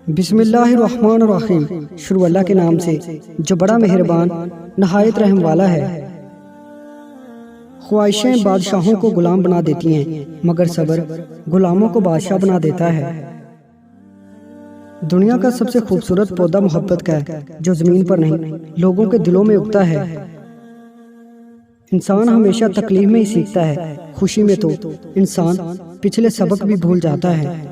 بسم اللہ الرحمن الرحیم، شروع اللہ کے نام سے جو بڑا مہربان نہایت رحم والا ہے۔ خواہشیں بادشاہوں کو غلام بنا دیتی ہیں، مگر صبر غلاموں کو بادشاہ بنا دیتا ہے۔ دنیا کا سب سے خوبصورت پودا محبت کا ہے، جو زمین پر نہیں لوگوں کے دلوں میں اگتا ہے۔ انسان ہمیشہ تکلیف میں ہی سیکھتا ہے، خوشی میں تو انسان پچھلے سبق بھی بھول جاتا ہے۔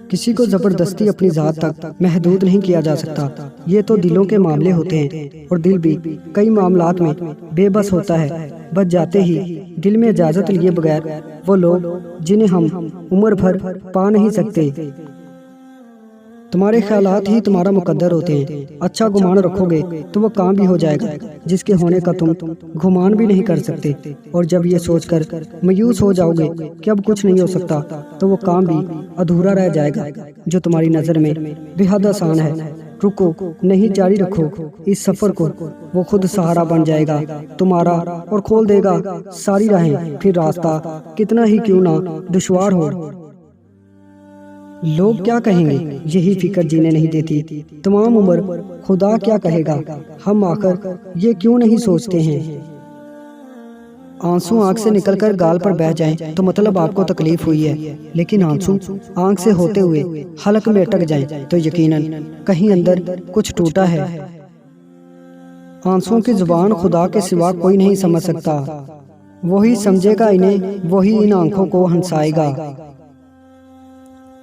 کسی کو زبردستی اپنی ذات تک محدود نہیں کیا جا سکتا، یہ تو دلوں کے معاملے ہوتے ہیں، اور دل بھی کئی معاملات میں بے بس ہوتا ہے۔ بچ جاتے ہی دل میں اجازت لیے بغیر وہ لوگ جنہیں ہم عمر بھر پا نہیں سکتے۔ تمہارے خیالات ہی تمہارا مقدر ہوتے ہیں۔ اچھا گمان رکھو گے تو وہ کام بھی ہو جائے گا جس کے ہونے کا تم گمان بھی نہیں کر سکتے، اور جب یہ سوچ کر مایوس ہو جاؤ گے کہ اب کچھ نہیں ہو سکتا تو وہ کام بھی ادھورا رہ جائے گا جو تمہاری نظر میں بے حد آسان ہے۔ رکو نہیں، جاری رکھو اس سفر کو، وہ خود سہارا بن جائے گا تمہارا اور کھول دے گا ساری راہیں، پھر راستہ کتنا ہی کیوں نہ دشوار ہو۔ لوگ کیا کہیں گے یہی فکر جینے نہیں دیتی تمام عمر، خدا کیا کہے گا ہم آخر یہ کیوں نہیں سوچتے ہیں۔ آنسو آنکھ سے نکل کر گال پر بہہ جائیں تو مطلب آپ کو تکلیف ہوئی ہے، لیکن آنسو آنکھ سے ہوتے ہوئے حلق میں اٹک جائیں تو یقیناً کہیں اندر کچھ ٹوٹا ہے۔ آنسوؤں کی زبان خدا کے سوا کوئی نہیں سمجھ سکتا، وہی سمجھے گا انہیں، وہی ان آنکھوں کو ہنسائے گا۔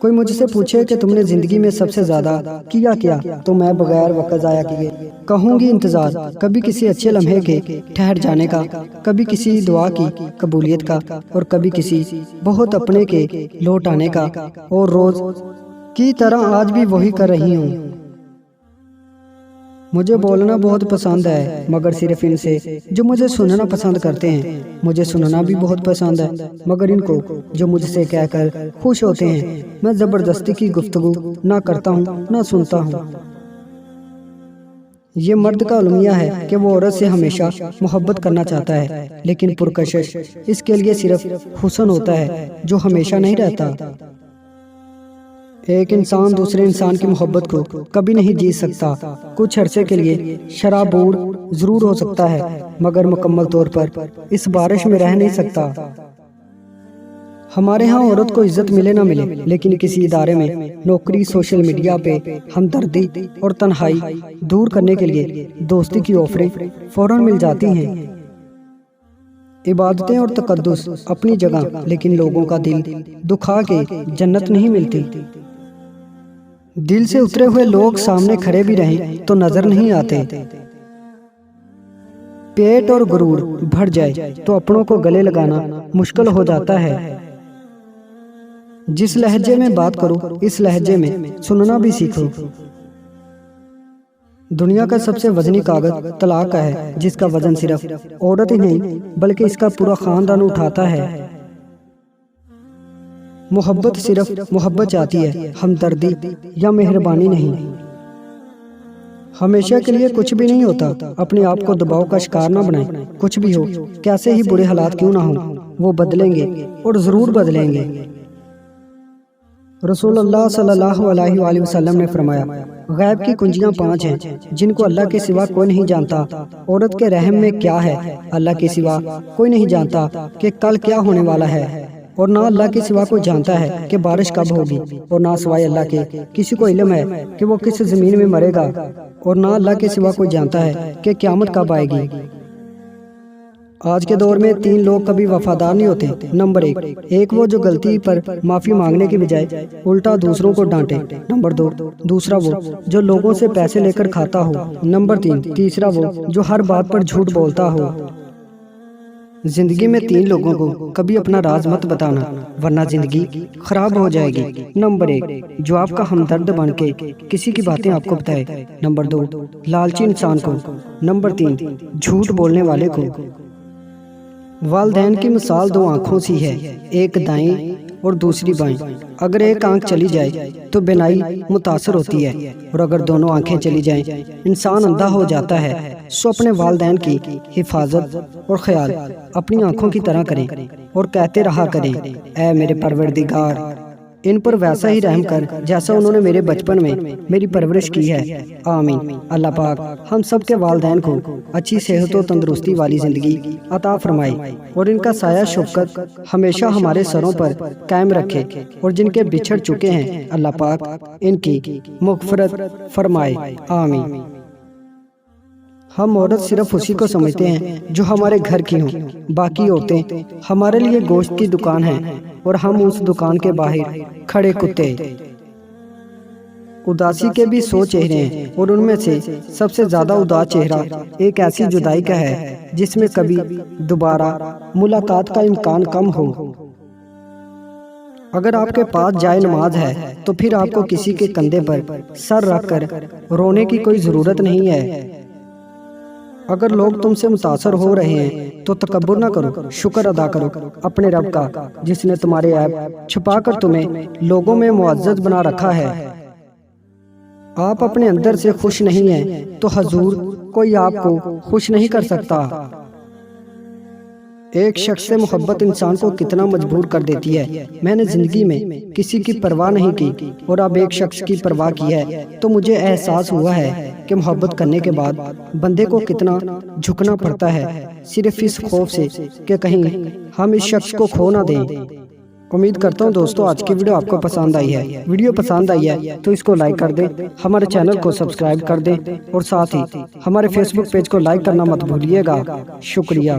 کوئی مجھ سے پوچھے کہ تم نے زندگی میں سب سے زیادہ کیا تو میں بغیر وقت ضائع کیے کہوں گی انتظار، کبھی کسی اچھے لمحے کے ٹھہر جانے کا، کبھی کسی دعا کی قبولیت کا، اور کبھی کسی بہت اپنے کے لوٹ آنے کا، اور روز کی طرح آج بھی وہی کر رہی ہوں۔ مجھے بولنا بہت پسند ہے، مگر صرف ان سے جو مجھے سننا پسند کرتے ہیں۔ مجھے سننا بھی بہت پسند ہے، مگر ان کو جو مجھ سے کہہ کر خوش ہوتے ہیں۔ میں زبردستی کی گفتگو نہ کرتا ہوں نہ سنتا ہوں۔ یہ مرد کا المیہ ہے کہ وہ عورت سے ہمیشہ محبت کرنا چاہتا ہے، لیکن پرکشش اس کے لیے صرف حسن ہوتا ہے جو ہمیشہ نہیں رہتا۔ ایک انسان دوسرے انسان کی محبت کو کبھی نہیں جیت سکتا۔ کچھ عرصے کے لیے شرابور ضرور ہو سکتا ہے، مگر مکمل طور پر اس بارش میں رہ نہیں سکتا۔ ہمارے ہاں عورت کو عزت ملے نہ ملے، لیکن کسی ادارے میں نوکری، سوشل میڈیا پہ ہمدردی اور تنہائی دور کرنے کے لیے دوستی کی آفریں فوراً مل جاتی ہیں۔ عبادتیں اور تقدس اپنی جگہ، لیکن لوگوں کا دل دکھا کے جنت نہیں ملتی۔ دل سے اترے ہوئے لوگ سامنے کھڑے بھی رہیں تو نظر نہیں آتے۔ پیٹ اور غرور بڑھ جائے تو اپنوں کو گلے لگانا مشکل ہو جاتا ہے۔ جس لہجے میں بات کرو اس لہجے میں سننا بھی سیکھو۔ دنیا کا سب سے وزنی کاغذ طلاق کا ہے، جس کا وزن صرف عورت ہی نہیں بلکہ اس کا پورا خاندان اٹھاتا ہے۔ محبت صرف محبت چاہتی ہے، ہمدردی یا مہربانی نہیں۔ ہمیشہ کے لیے کچھ بھی نہیں ہوتا، اپنے آپ کو دباؤ کا شکار نہ بنائیں۔ کچھ بھی ہو، کیسے ہی برے حالات کیوں نہ ہوں، وہ بدلیں گے اور ضرور بدلیں گے۔ رسول اللہ صلی اللہ علیہ وآلہ وسلم نے فرمایا، غیب کی کنجیاں 5 ہیں جن کو اللہ کے سوا کوئی نہیں جانتا۔ عورت کے رحم میں کیا ہے اللہ کے سوا کوئی نہیں جانتا کہ کل کیا ہونے والا ہے، اور نہ اللہ کے سوا کوئی جانتا ہے کہ بارش کب ہوگی، اور نہ سوائے اللہ کے کسی کو علم ہے کہ وہ کس زمین میں مرے گا، اور نہ اللہ کے سوا کوئی جانتا ہے کہ قیامت کب آئے گی۔ آج کے دور میں 3 لوگ کبھی وفادار نہیں ہوتے۔ نمبر 1، ایک وہ جو غلطی پر معافی مانگنے کی بجائے الٹا دوسروں کو ڈانٹے۔ نمبر 2، دوسرا وہ جو لوگوں سے پیسے لے کر کھاتا ہو۔ نمبر 3، تیسرا وہ جو ہر بات پر جھوٹ بولتا ہو۔ زندگی میں 3 لوگوں کو کبھی اپنا راز مت بتانا، ورنہ زندگی خراب ہو جائے گی۔ نمبر 1، جو آپ کا ہمدرد بن کے کسی کی باتیں آپ کو بتائے۔ نمبر 2، لالچی انسان کو۔ نمبر 3، جھوٹ بولنے والے کو۔ والدین کی مثال 2 آنکھوں سی ہے، ایک دائیں اور دوسری بائیں۔ اگر ایک آنکھ چلی جائے تو بینائی متاثر ہوتی ہے، اور اگر دونوں آنکھیں چلی جائیں انسان اندھا ہو جاتا ہے۔ سو اپنے والدین کی حفاظت اور خیال اپنی آنکھوں کی طرح کریں، اور کہتے رہا کریں، اے میرے پروردگار ان پر ویسا ہی رحم کر جیسا انہوں نے میرے بچپن میں میری پرورش کی ہے۔ آمین۔ اللہ پاک ہم سب کے والدین کو اچھی صحت و تندرستی والی زندگی عطا فرمائے اور ان کا سایہ شفقت ہمیشہ ہمارے سروں پر قائم رکھے، اور جن کے بچھڑ چکے ہیں اللہ پاک ان کی مغفرت فرمائے۔ آمین۔ ہم عورت صرف اسی کو سمجھتے ہیں جو ہمارے گھر کی ہوں، باقی عورتیں ہمارے لیے گوشت کی دکان ہیں اور ہم اس دکان کے باہر کھڑے کتے۔ اداسی کے بھی 100 چہرے ہیں، اور ان میں سے سب سے زیادہ اداس چہرہ ایک ایسی جدائی کا ہے جس میں کبھی دوبارہ ملاقات کا امکان کم ہو۔ اگر آپ کے پاس جائے نماز ہے تو پھر آپ کو کسی کے کندھے پر سر رکھ کر رونے کی کوئی ضرورت نہیں ہے۔ اگر لوگ تم سے متاثر ہو رہے ہیں تو تکبر نہ کرو، شکر ادا کرو اپنے رب کا جس نے تمہارے عیب چھپا کر تمہیں لوگوں میں معزز بنا رکھا ہے۔ آپ اپنے اندر سے خوش نہیں ہیں تو حضور کوئی آپ کو خوش نہیں کر سکتا۔ ایک شخص سے محبت انسان کو کتنا مجبور کر دیتی ہے۔ میں نے زندگی میں کسی کی پرواہ نہیں کی اور اب ایک شخص کی پرواہ کی ہے تو مجھے احساس ہوا ہے کہ محبت کرنے کے بعد بندے کو کتنا جھکنا پڑتا ہے، صرف اس خوف سے کہ کہیں ہم اس شخص کو کھو نہ دیں۔ امید کرتا ہوں دوستو آج کی ویڈیو آپ کو پسند آئی ہے۔ ویڈیو پسند آئی ہے تو اس کو لائک کر دیں، ہمارے چینل کو سبسکرائب کر دیں اور ساتھ ہی ہمارے فیس بک پیج کو لائک کرنا مت بھولیے گا۔ شکریہ۔